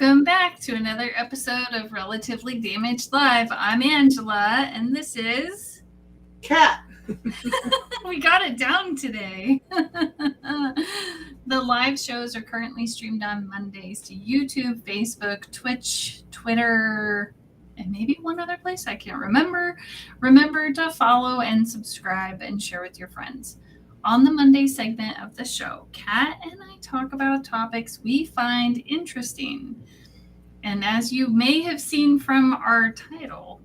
Welcome back to another episode of Relatively Damaged Live. I'm Angela, and this is... Kat. We got it down today. The live shows are currently streamed on Mondays to YouTube, Facebook, Twitch, Twitter, and maybe one other place I can't remember. Remember to follow and subscribe and share with your friends. On the Monday segment of the show, Kat and I talk about topics we find interesting. And as you may have seen from our title,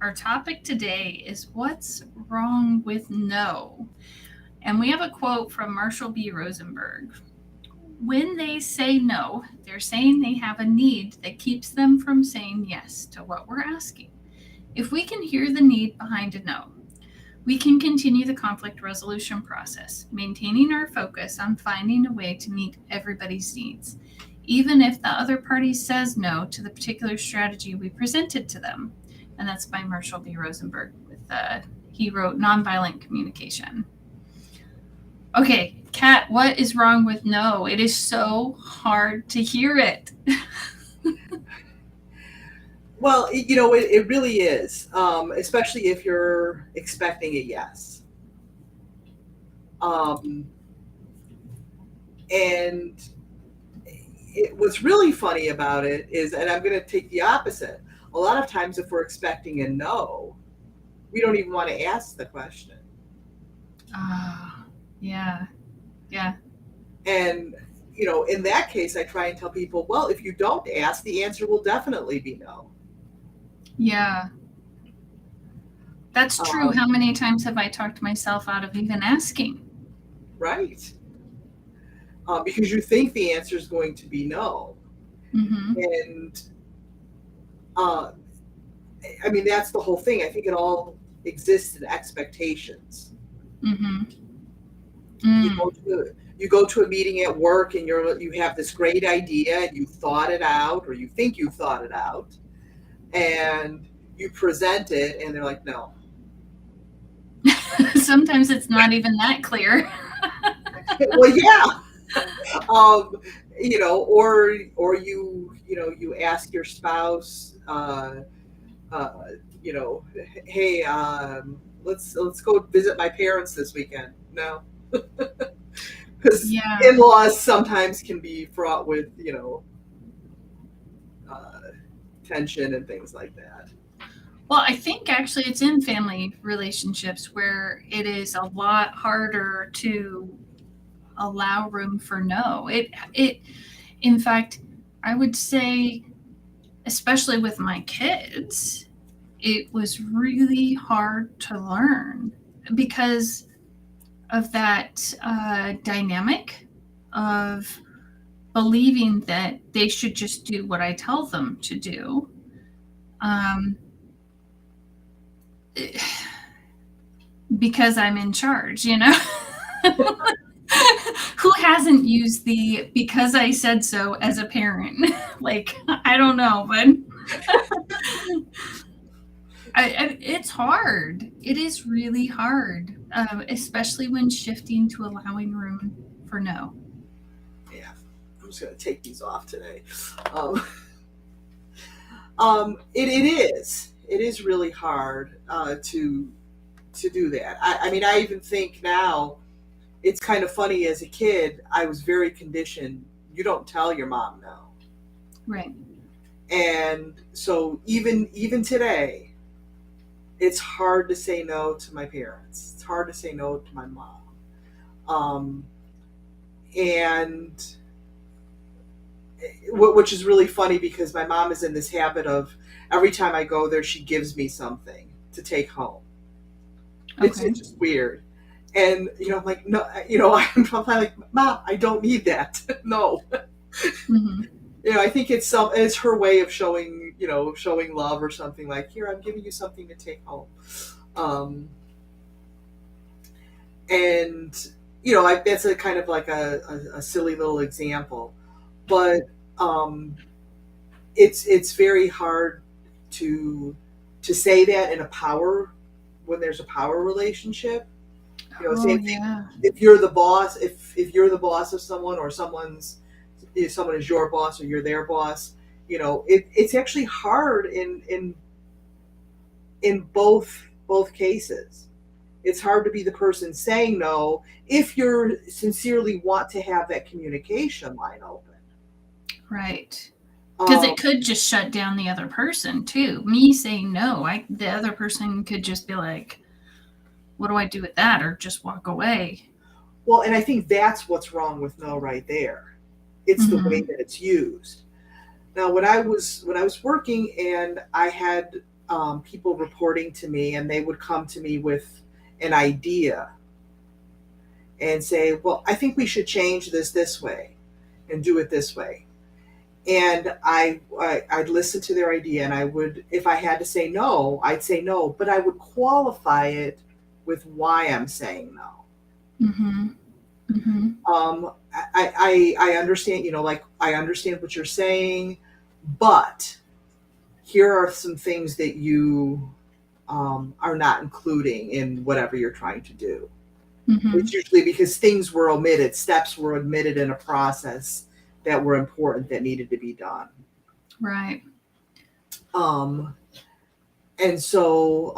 our topic today is what's wrong with no? And we have a quote from Marshall B. Rosenberg. When they say no, they're saying they have a need that keeps them from saying yes to what we're asking. If we can hear the need behind a no, we can continue the conflict resolution process, maintaining our focus on finding a way to meet everybody's needs, even if the other party says no to the particular strategy we presented to them. And that's by Marshall B. Rosenberg. He wrote Nonviolent Communication. Okay, Kat, what is wrong with no? It is so hard to hear it. Well, it really is, especially if you're expecting a yes. And what's really funny about it is, and I'm going to take the opposite, a lot of times if we're expecting a no, we don't even want to ask the question. Yeah. And, in that case, I try and tell people, well, if you don't ask, the answer will definitely be no. Yeah. That's true. How many times have I talked myself out of even asking? Right. Because you think the answer is going to be no. Mm-hmm. And, that's the whole thing. I think it all exists in expectations. Mm-hmm. You go to a meeting at work and you have this great idea and you thought it out, or you think you thought it out, and you present it and they're like, no. Sometimes it's not even that clear. Well, yeah. Or you ask your spouse, hey, let's go visit my parents this weekend. No. Because in-laws sometimes can be fraught with, tension and things like that. Well, I think actually it's in family relationships where it is a lot harder to allow room for no. In fact, I would say, especially with my kids, it was really hard to learn because of that dynamic of believing that they should just do what I tell them to do. Because I'm in charge, Who hasn't used the because I said so as a parent? I don't know, but it's hard. It is really hard, especially when shifting to allowing room for no. Yeah, I'm just going to take these off today. It is really hard to do that. I even think now, it's kind of funny. As a kid, I was very conditioned. You don't tell your mom no. Right. And so even today, it's hard to say no to my parents. It's hard to say no to my mom. And which is really funny because my mom is in this habit of every time I go there, she gives me something to take home. Okay. It's just weird. And, I'm like, no, I'm like, Mom, I don't need that. No. Mm-hmm. I think it's her way of showing love or something, like, here, I'm giving you something to take home. And, that's a kind of like a silly little example, but it's very hard to say that when there's a power relationship. Same thing. If you're the boss, if you're the boss of someone, or someone is your boss or you're their boss, It's actually hard in both cases. It's hard to be the person saying no if you sincerely want to have that communication line open. Right. Because Um, it could just shut down the other person too. Me saying no, the other person could just be like, "What do I do with that?" or just walk away. well, and I think that's what's wrong with no right there. It's the way Mm-hmm. that it's used. Now, when I was working and I had people reporting to me, and they would come to me with an idea and say, "Well, I think we should change this way and do it this way." And I'd listen to their idea, and I would, if I had to say no, I'd say no, but I would qualify it with why I'm saying no. Mm-hmm. Mm-hmm. I understand, like I understand what you're saying, but here are some things that you are not including in whatever you're trying to do. Mm-hmm. It's usually because things were omitted, steps were omitted in a process that were important that needed to be done. Right. Um, and so,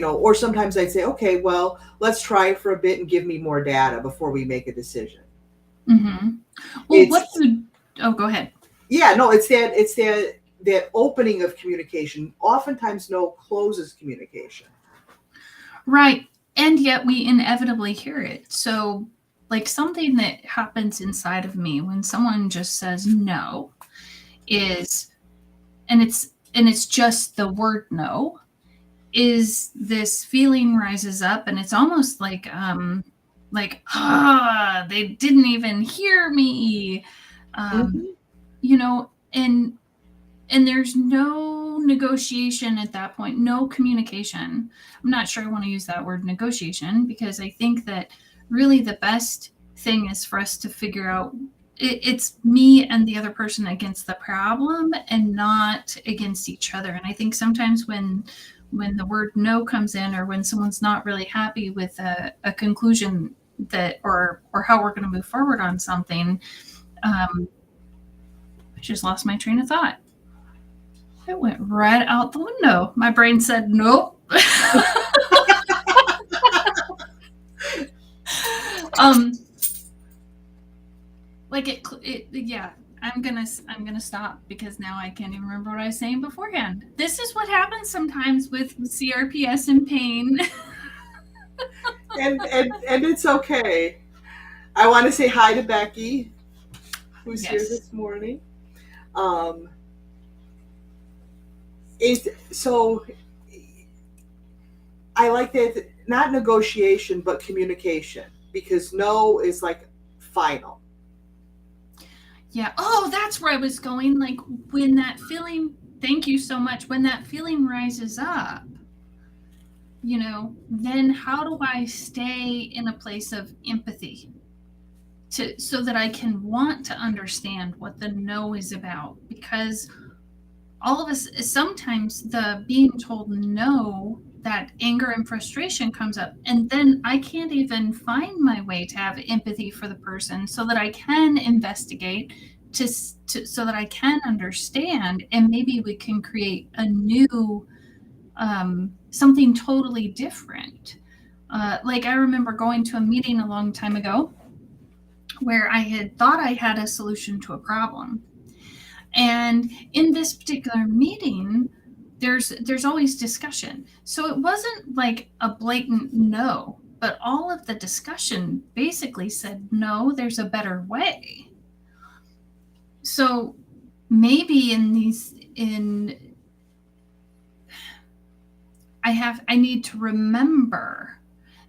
or sometimes I'd say, okay, well, let's try it for a bit and give me more data before we make a decision. Mm-hmm. Well, what It's do? Oh, go ahead. Yeah, no, it's that opening of communication. Oftentimes, no closes communication. Right. And yet we inevitably hear it. So, like something that happens inside of me when someone just says no is, and it's just the word no, is this feeling rises up, and it's almost like they didn't even hear me. Um, Mm-hmm. and there's no negotiation at that point, no communication. I'm not sure I want to use that word negotiation, because I think that really the best thing is for us to figure out it's me and the other person against the problem and not against each other. And I think sometimes when the word no comes in, or when someone's not really happy with a conclusion that or how we're going to move forward on something, I just lost my train of thought. It went right out the window. My brain said nope. um, like yeah. I'm gonna stop, because now I can't even remember what I was saying beforehand. This is what happens sometimes with CRPS and pain. And it's okay. I want to say hi to Becky, who's here Yes. this morning. Um, so I like that, not negotiation but communication, because no is like final. Yeah. Oh, that's where I was going. Like when that feeling. Thank you so much. When that feeling rises up, then how do I stay in a place of empathy, so that I can want to understand what the no is about? Because all of us, sometimes the being told no, that anger and frustration comes up, and then I can't even find my way to have empathy for the person so that I can investigate, so that I can understand, and maybe we can create a new, something totally different. Like I remember going to a meeting a long time ago where I had thought I had a solution to a problem. And in this particular meeting, there's always discussion. So it wasn't like a blatant no, but all of the discussion basically said, no, there's a better way. So maybe I need to remember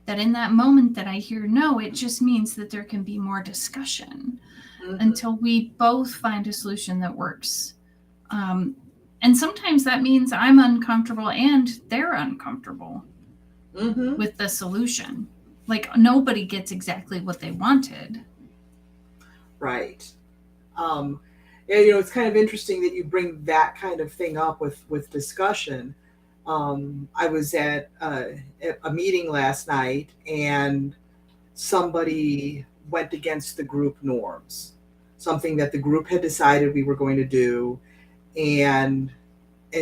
that in that moment that I hear no, it just means that there can be more discussion Mm-hmm. until we both find a solution that works. And sometimes that means I'm uncomfortable and they're uncomfortable Mm-hmm. with the solution. Like nobody gets exactly what they wanted. Right. Um, and it's kind of interesting that you bring that kind of thing up with discussion. I was at a meeting last night, and somebody went against the group norms. something that the group had decided we were going to do, and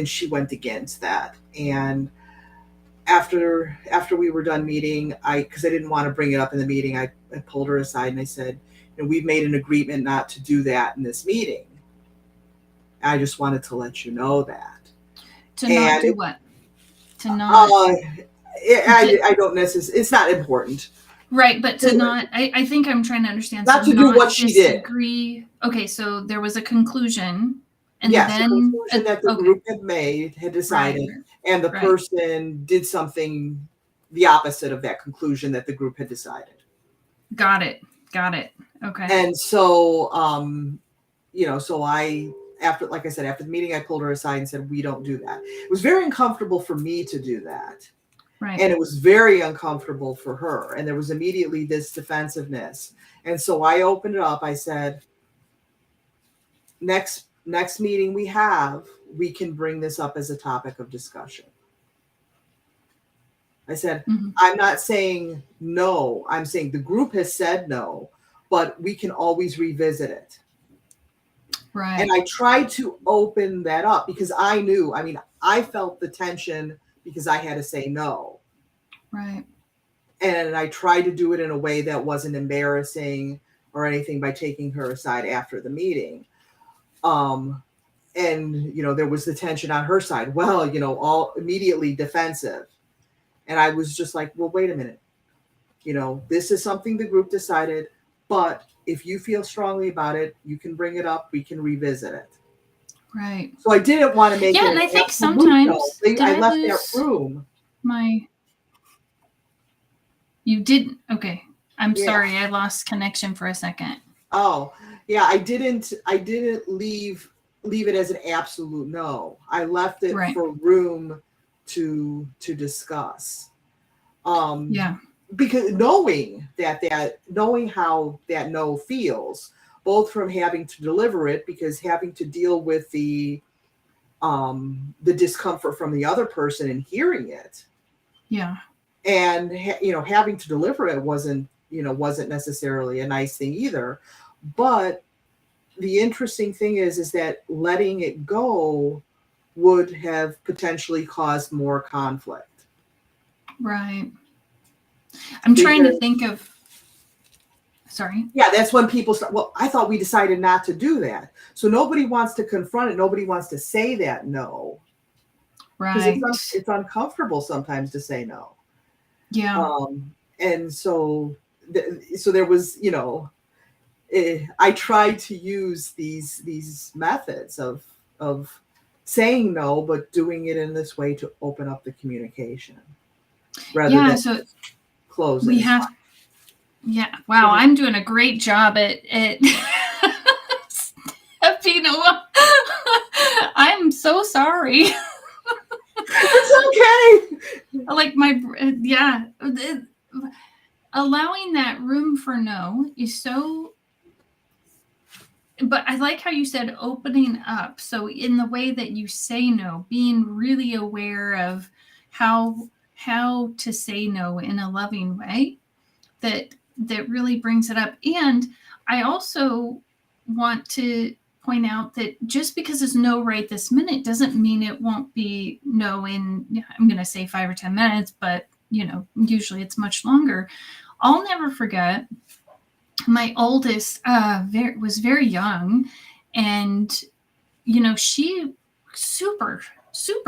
she went against that. And after we were done meeting, because I didn't want to bring it up in the meeting, I pulled her aside and I said, we've made an agreement not to do that in this meeting. I just wanted to let you know that. To not do what? To not. I don't necessarily. It's not important. Right, but to not. I think I'm trying to understand. Not to do what she did. Okay, so there was a conclusion. And yes, then, the conclusion that the group had decided, right, and the person did something the opposite of that conclusion that the group had decided. Got it. Okay. And so, so like I said, after the meeting, I pulled her aside and said, we don't do that. It was very uncomfortable for me to do that. Right. And it was very uncomfortable for her. And there was immediately this defensiveness. And so I opened it up. I said, next meeting we have, we can bring this up as a topic of discussion. I said, I'm not saying no. I'm saying the group has said no, but we can always revisit it. Right. And I tried to open that up because I knew, I felt the tension because I had to say no. Right. And I tried to do it in a way that wasn't embarrassing or anything by taking her aside after the meeting. And, there was the tension on her side. Well, all immediately defensive. And I was just like, well, wait a minute. This is something the group decided, but if you feel strongly about it, you can bring it up. We can revisit it. Right. So I didn't want to make it. Yeah, and I think sometimes I left that room. You didn't. Okay. I'm sorry. I lost connection for a second. Oh, yeah. I didn't leave it as an absolute no. I left it for room to discuss. Because knowing how that no feels, both from having to deliver it, because having to deal with the discomfort from the other person and hearing it. Yeah. And having to deliver it wasn't necessarily a nice thing either. But the interesting thing is that letting it go would have potentially caused more conflict. Right. I'm trying to think of. Sorry. Yeah, that's when people start. Well, I thought we decided not to do that. So nobody wants to confront it. Nobody wants to say that no. Right. It's uncomfortable sometimes to say no. Yeah. And so there was, I tried to use these methods of saying no, but doing it in this way to open up the communication rather than closing. We have. Yeah. Wow. I'm doing a great job at stepping away. I'm so sorry. It's okay. Like allowing that room for no is so. But I like how you said opening up. So in the way that you say no, being really aware of how to say no in a loving way, that really brings it up. And I also want to point out that just because it's no right this minute doesn't mean it won't be no in, I'm going to say 5 or 10 minutes, but usually it's much longer. I'll never forget my oldest was very young, and she super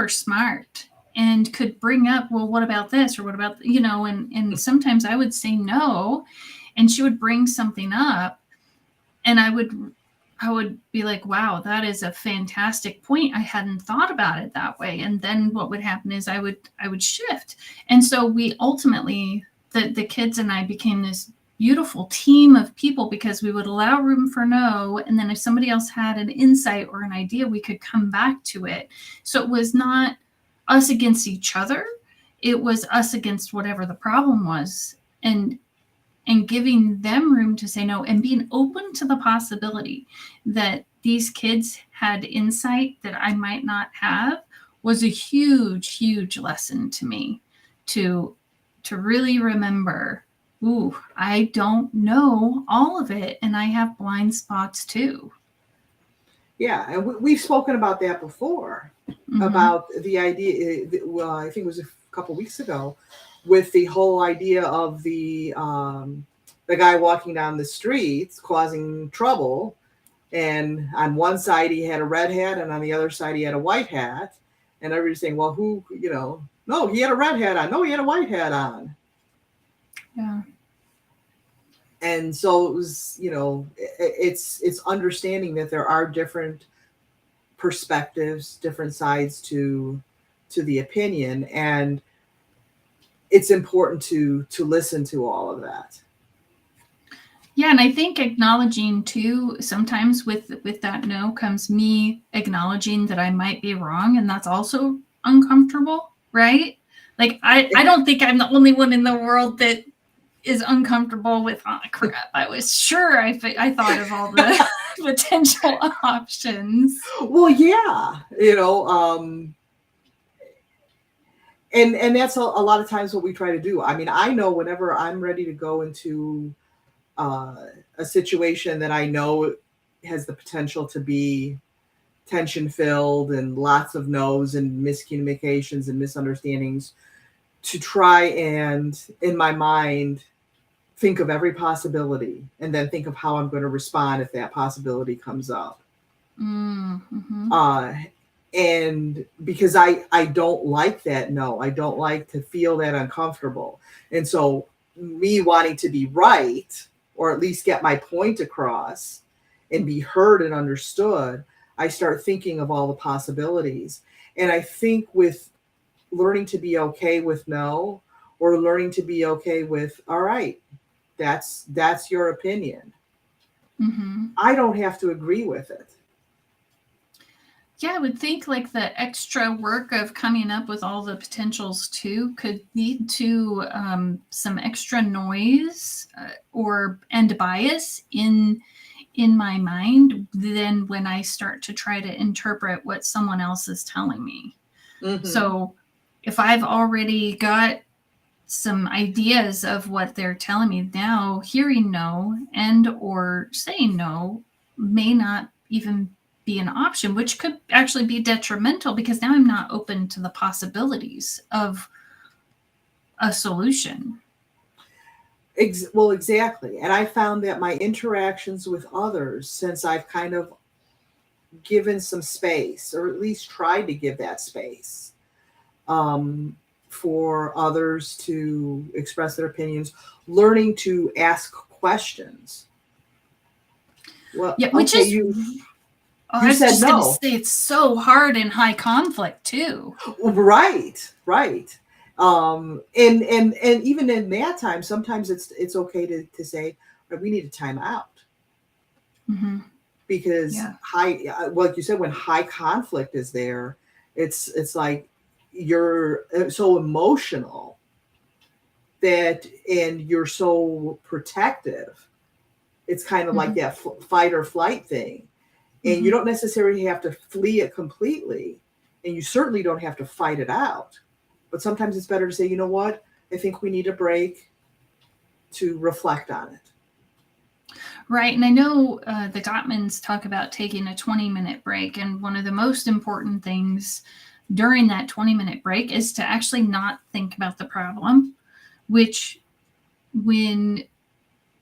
smart and could bring up, well, what about this, or what about and sometimes I would say no, and she would bring something up, and I would be like, wow, that is a fantastic point. I hadn't thought about it that way. And then what would happen is I would shift. And so we ultimately, the kids and I became this beautiful team of people because we would allow room for no. And then if somebody else had an insight or an idea, we could come back to it. So it was not us against each other. It was us against whatever the problem was. And giving them room to say no and being open to the possibility that these kids had insight that I might not have was a huge, huge lesson to me to really remember Ooh, I don't know all of it, and I have blind spots too. Yeah, and we've spoken about that before, Mm-hmm. about the idea. Well, I think it was a couple weeks ago, with the whole idea of the guy walking down the streets causing trouble, and on one side he had a red hat, and on the other side he had a white hat, and everybody's saying, "Well, who? No, he had a red hat on. No, he had a white hat on." Yeah. And so it was, it's understanding that there are different perspectives, different sides to the opinion, and it's important to listen to all of that. Yeah, and I think acknowledging too, sometimes with that no comes me acknowledging that I might be wrong, and that's also uncomfortable, right? Like I don't think I'm the only one in the world that is uncomfortable with, oh crap, I was sure I thought of all the potential options. Well, yeah, and that's a lot of times what we try to do. I mean, I know whenever I'm ready to go into a situation that I know has the potential to be tension filled and lots of no's and miscommunications and misunderstandings, to try and, in my mind, think of every possibility and then think of how I'm going to respond if that possibility comes up. Mm-hmm. And because I don't like that, no, I don't like to feel that uncomfortable. And so, me wanting to be right, or at least get my point across and be heard and understood, I start thinking of all the possibilities. And I think with learning to be okay with no, or learning to be okay with, all right, that's your opinion. Mm-hmm. I don't have to agree with it. Yeah, I would think like the extra work of coming up with all the potentials too could lead to some extra noise and bias in my mind than when I start to try to interpret what someone else is telling me. Mm-hmm. So if I've already got some ideas of what they're telling me now, hearing no and or saying no may not even be an option, which could actually be detrimental because now I'm not open to the possibilities of a solution. Well, exactly. And I found that my interactions with others, since I've kind of given some space, or at least tried to give that space, for others to express their opinions, learning to ask questions. Well, Yeah, which okay, is, you I was said just going to no. say it's so hard in high conflict too. Right, right. And even in that time, sometimes it's okay to say, we need a time out. Mm-hmm. Because Yeah. like you said, when high conflict is there, it's like you're so emotional that, and you're so protective. It's kind of like Mm-hmm. that fight or flight thing, and you Mm-hmm. don't necessarily have to flee it completely, and you certainly don't have to fight it out. But sometimes it's better to say, you know what, I think we need a break to reflect on it. Right. And I know the Gottmans talk about taking a 20-minute break. And one of the most important things during that 20-minute break is to actually not think about the problem, which when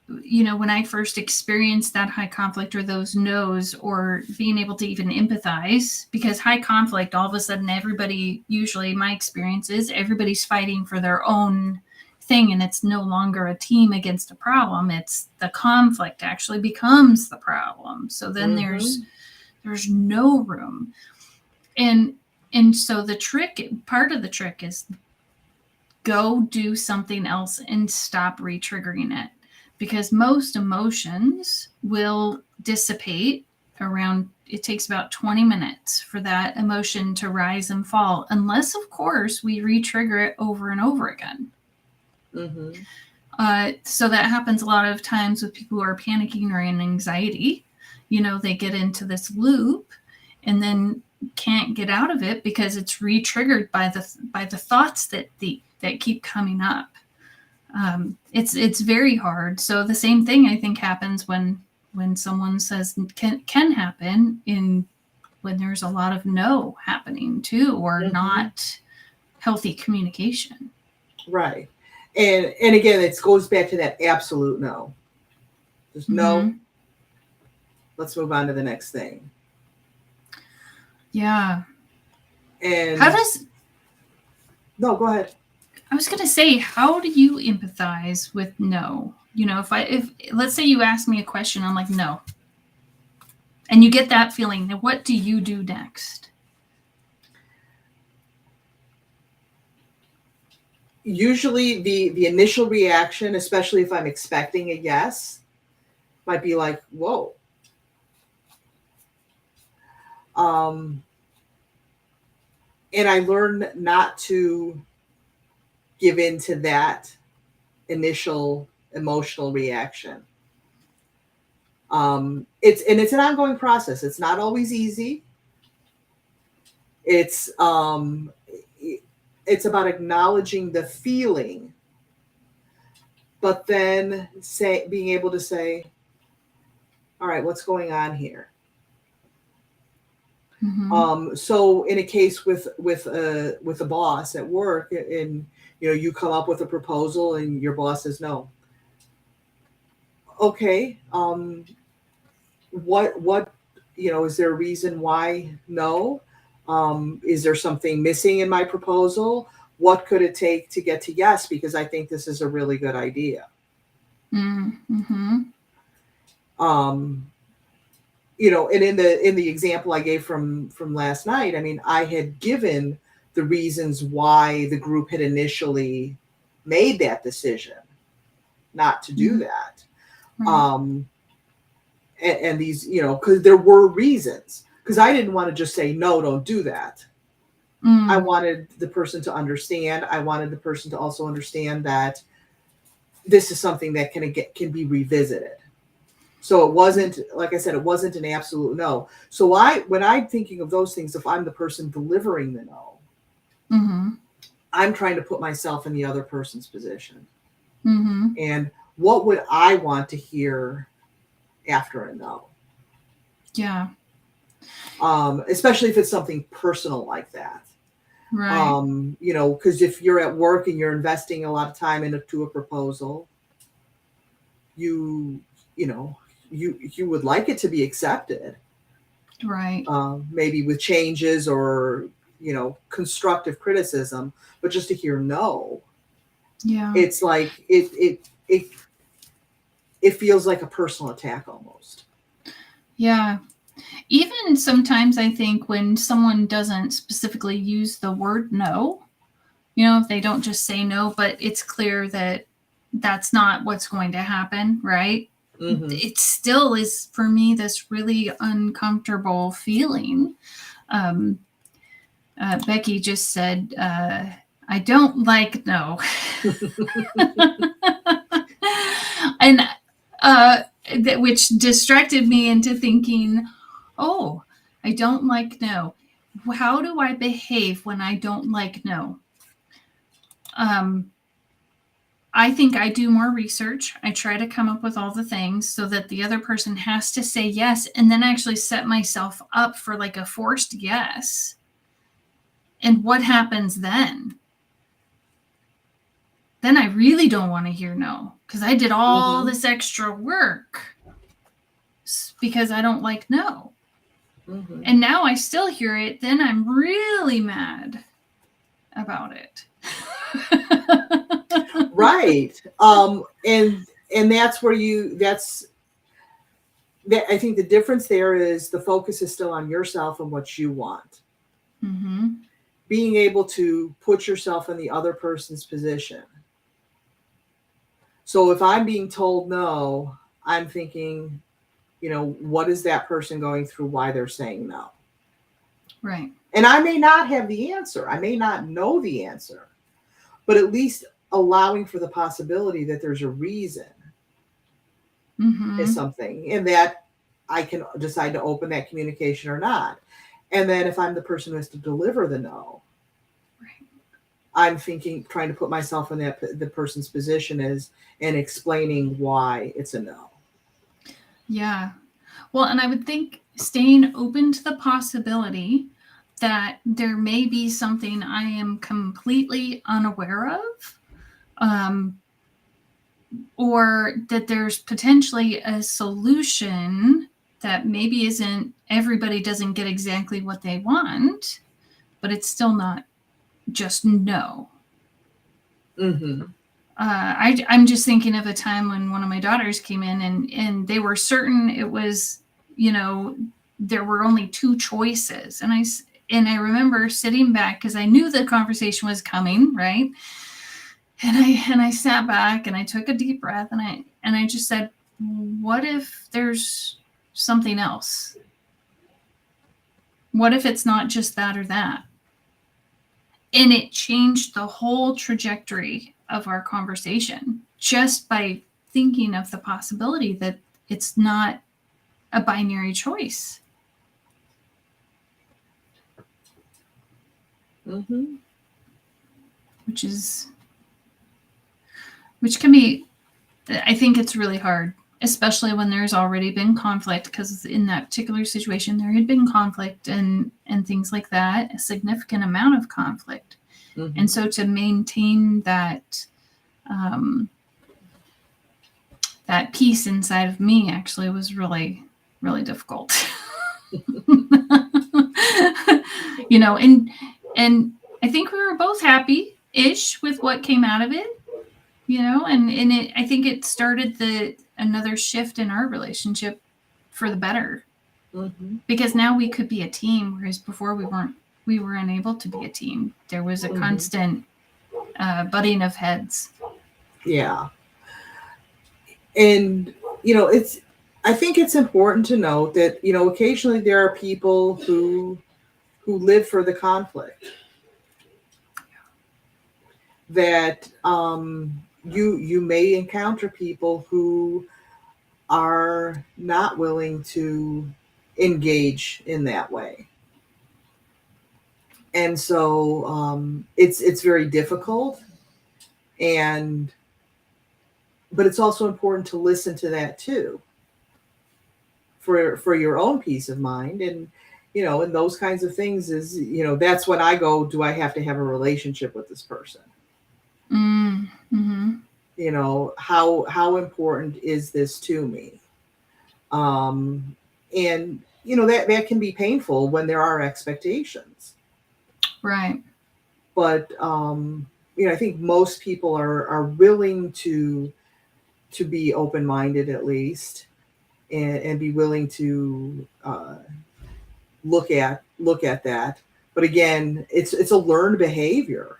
when I first experienced that high conflict or those no's or being able to even empathize, because high conflict, all of a sudden, everybody, usually my experience is everybody's fighting for their own thing, and it's no longer a team against a problem. It's the conflict actually becomes the problem. So then Mm-hmm. there's no room. And so part of the trick is go do something else and stop re-triggering it, because most emotions will dissipate around, it takes about 20 minutes for that emotion to rise and fall, unless of course we re-trigger it over and over again. Mm-hmm. So that happens a lot of times with people who are panicking or in anxiety. They get into this loop and then can't get out of it because it's re-triggered by the thoughts that keep coming up. It's very hard. So the same thing I think happens when someone says can happen in when there's a lot of no happening too, or not healthy communication. Right. And again, it goes back to that absolute no. Just no. Let's move on to the next thing. Yeah. And how does no, go ahead. I was going to say, how do you empathize with no? You know, if let's say you ask me a question, I'm like, no. And you get that feeling, then what do you do next? Usually the initial reaction, especially if I'm expecting a yes, might be like, whoa. And I learned not to give in to that initial emotional reaction. It's an ongoing process. It's not always easy. It's about acknowledging the feeling, but then being able to say, all right, what's going on here? So in a case with a boss at work, and you come up with a proposal and your boss says no. Okay, what is there a reason why no? Is there something missing in my proposal? What could it take to get to yes? Because I think this is a really good idea. And in the example I gave from last night, I mean, I had given the reasons why the group had initially made that decision not to do that. Right. And these, because there were reasons, because I didn't want to just say, no, don't do that. I wanted the person to understand. I wanted the person to also understand that this is something that can be revisited. So it wasn't, like I said, it wasn't an absolute no. So when I'm thinking of those things, if I'm the person delivering the no, I'm trying to put myself in the other person's position. And what would I want to hear after a no? Yeah. Especially if it's something personal like that. Right. Because if you're at work and you're investing a lot of time into a proposal, you would like it to be accepted. Right. Maybe with changes or, constructive criticism, but just to hear no. Yeah. It's like it feels like a personal attack almost. Yeah. Even sometimes I think when someone doesn't specifically use the word no, if they don't just say no, but it's clear that that's not what's going to happen, right? It still is, for me, this really uncomfortable feeling. Becky just said, I don't like no. And which distracted me into thinking, oh, I don't like no. How do I behave when I don't like no? I think I do more research. I try to come up with all the things so that the other person has to say yes, and then actually set myself up for like a forced yes. And what happens then? Then I really don't want to hear no, because I did all this extra work because I don't like no. And now I still hear it, then I'm really mad about it. Right. And that's where I think the difference there is the focus is still on yourself and what you want. Being able to put yourself in the other person's position. So if I'm being told no, I'm thinking, what is that person going through? Why they're saying no? Right. And I may not have the answer. I may not know the answer, but at least allowing for the possibility that there's a reason is something, and that I can decide to open that communication or not. And then if I'm the person who has to deliver the no, I'm thinking, trying to put myself in the person's position is, and explaining why it's a no. Yeah. Well, and I would think staying open to the possibility that there may be something I am completely unaware of, or that there's potentially a solution that maybe isn't, everybody doesn't get exactly what they want, but it's still not just no. Mm-hmm. I'm just thinking of a time when one of my daughters came in and they were certain it was, there were only two choices. And I remember sitting back because I knew the conversation was coming, right? And I sat back and I took a deep breath and I just said, what if there's something else? What if it's not just that or that? And it changed the whole trajectory of our conversation just by thinking of the possibility that it's not a binary choice. Mm-hmm. Which can be, I think it's really hard, especially when there's already been conflict, because in that particular situation there had been conflict and things like that, a significant amount of conflict. Mm-hmm. And so to maintain that that peace inside of me actually was really, really difficult. And I think we were both happy-ish with what came out of it, and it, I think it started another shift in our relationship for the better. Mm-hmm. Because now we could be a team, whereas before we were unable to be a team. There was a constant butting of heads. Yeah. And, I think it's important to note that, occasionally there are people who live for the conflict. That you may encounter people who are not willing to engage in that way. And so it's very difficult, and but it's also important to listen to that too, for your own peace of mind. And those kinds of things is, that's when I go, do I have to have a relationship with this person? Mm-hmm. How important is this to me? And that can be painful when there are expectations. Right. But I think most people are willing to be open minded, at least, and be willing to look at that. But again, it's a learned behavior.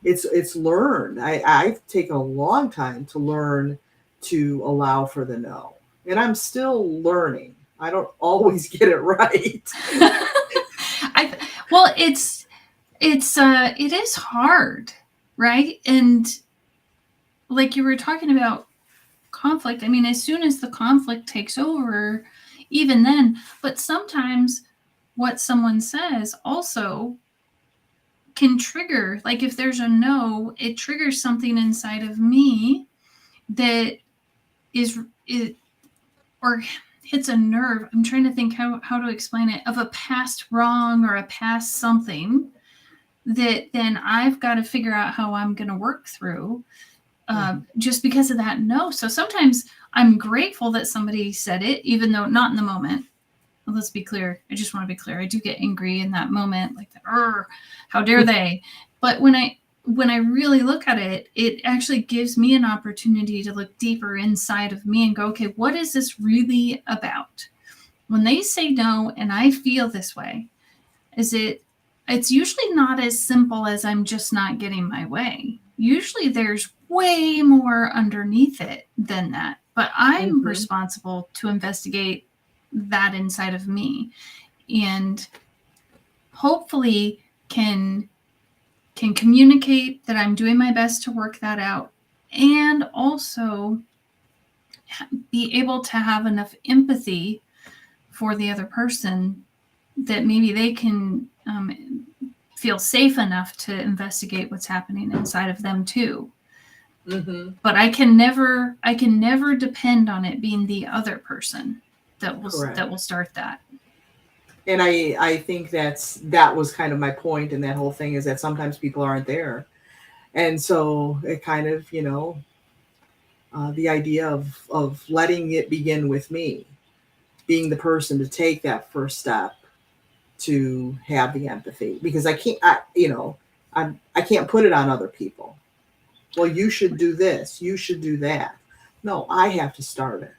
It's learned. I've taken a long time to learn to allow for the no, and I'm still learning. I don't always get it right. Well, it is hard, right? And like you were talking about conflict, I mean, as soon as the conflict takes over, even then, but sometimes what someone says also can trigger, like if there's a no, it triggers something inside of me that is or hits a nerve. I'm trying to think how to explain it, of a past wrong or a past something that then I've got to figure out how I'm going to work through just because of that no. So sometimes I'm grateful that somebody said it, even though not in the moment. Well, let's be clear. I just want to be clear. I do get angry in that moment, like, how dare they? But when I really look at it, it actually gives me an opportunity to look deeper inside of me and go, okay, what is this really about? When they say no and I feel this way, it's usually not as simple as I'm just not getting my way. Usually there's way more underneath it than that. But I'm responsible to investigate that inside of me, and hopefully can communicate that I'm doing my best to work that out, and also be able to have enough empathy for the other person that maybe they can feel safe enough to investigate what's happening inside of them too. Mm-hmm. But I can never depend on it being the other person that will start that. And I think that was kind of my point in that whole thing, is that sometimes people aren't there. And so it kind of, the idea of letting it begin with me, being the person to take that first step to have the empathy, because I can't put it on other people. Well, you should do this, you should do that. No, I have to start it.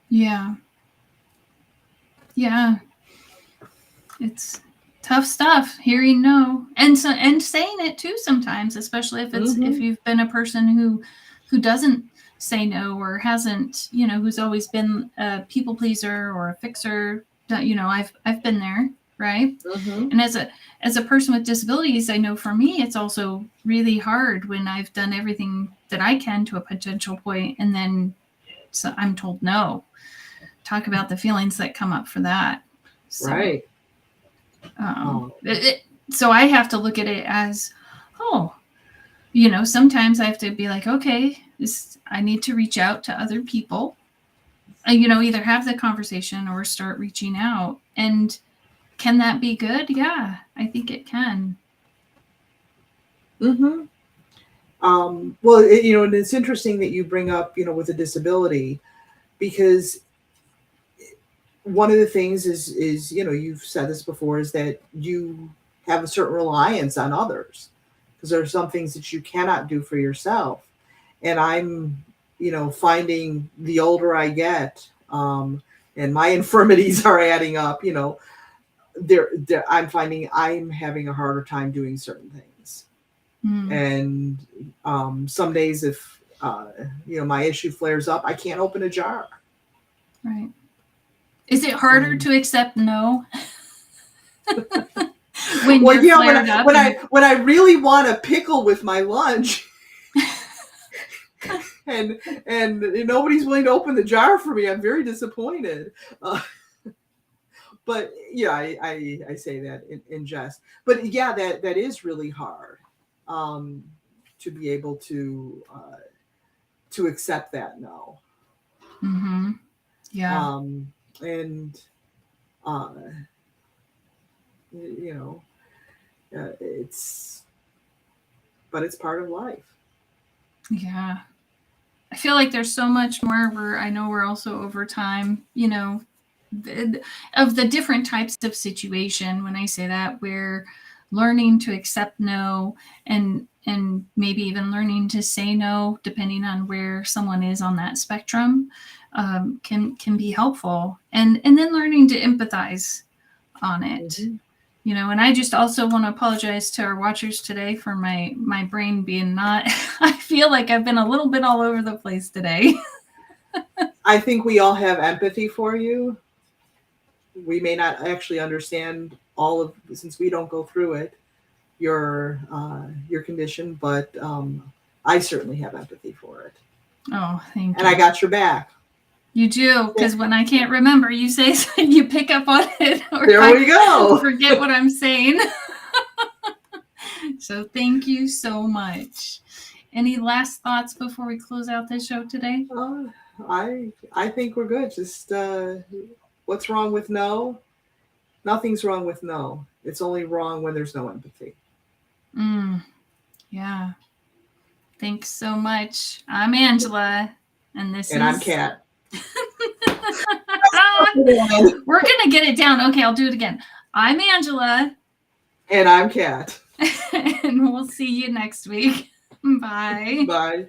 Yeah. It's tough stuff, hearing no, and saying it too sometimes, especially if it's if you've been a person who doesn't say no, or hasn't, who's always been a people pleaser or a fixer. I've been there, right? And as a person with disabilities, I know for me it's also really hard when I've done everything that I can to a potential point, and then I'm told no. Talk about the feelings that come up for that. So, right. So I have to look at it as, sometimes I have to be like, okay, I need to reach out to other people, either have the conversation or start reaching out. And can that be good? Yeah, I think it can. Mm-hmm. Well, and it's interesting that you bring up, with a disability, because one of the things is you've said this before, is that you have a certain reliance on others, because there are some things that you cannot do for yourself. And I'm, finding the older I get, and my infirmities are adding up, I'm finding I'm having a harder time doing certain things. And some days, if my issue flares up, I can't open a jar. Right. Is it harder to accept no? When I really want a pickle with my lunch, and nobody's willing to open the jar for me, I'm very disappointed. But yeah, I say that in jest. But yeah, that is really hard, to be able to accept that no. Mm-hmm. Yeah. And it's part of life. Yeah. I feel like there's so much more. I know we're also over time, of the different types of situation. When I say that, we're learning to accept no, and maybe even learning to say no, depending on where someone is on that spectrum, can be helpful. And then learning to empathize on it. Mm-hmm. And I just also want to apologize to our watchers today for my brain being not, I feel like I've been a little bit all over the place today. I think we all have empathy for you. We may not actually understand since we don't go through it, your condition, but I certainly have empathy for it. Oh, thank you. And I got your back. You do, because when I can't remember, you say you pick up on it. Or there we go. Forget what I'm saying. So thank you so much. Any last thoughts before we close out this show today? I think we're good. Just what's wrong with no? Nothing's wrong with no. It's only wrong when there's no empathy. Yeah. Thanks so much. I'm Angela, and I'm Kat. We're gonna get it down. Okay, I'll do it again. I'm Angela. And I'm Kat. And we'll see you next week. Bye. Bye.